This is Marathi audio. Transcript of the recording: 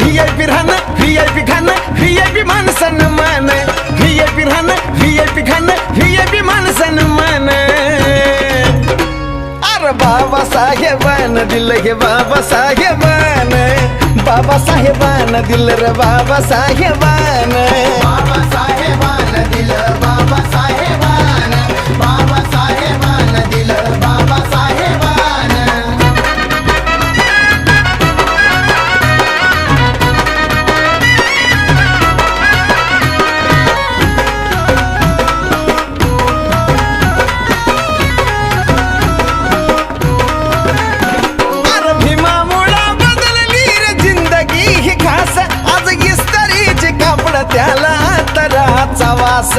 VIP राहणं VIP खाणं VIP मान सन्मान VIP राहणं VIP खाणं VIP मान सन्मान अरे बाबासाहेबानं दिलं हे बाबासाहेबानं बाबासाहेबानं दिलं रे बाबासाहेबानं बाबासाहेबानं दिलं बाबासाहेबानं बाबासाहेबानं दिलं बाबासाहेबानं अरे भीमामुळं बदलली रे जिंदगी ही खास आज इस्त्रीचे कापड त्याला तराचा वास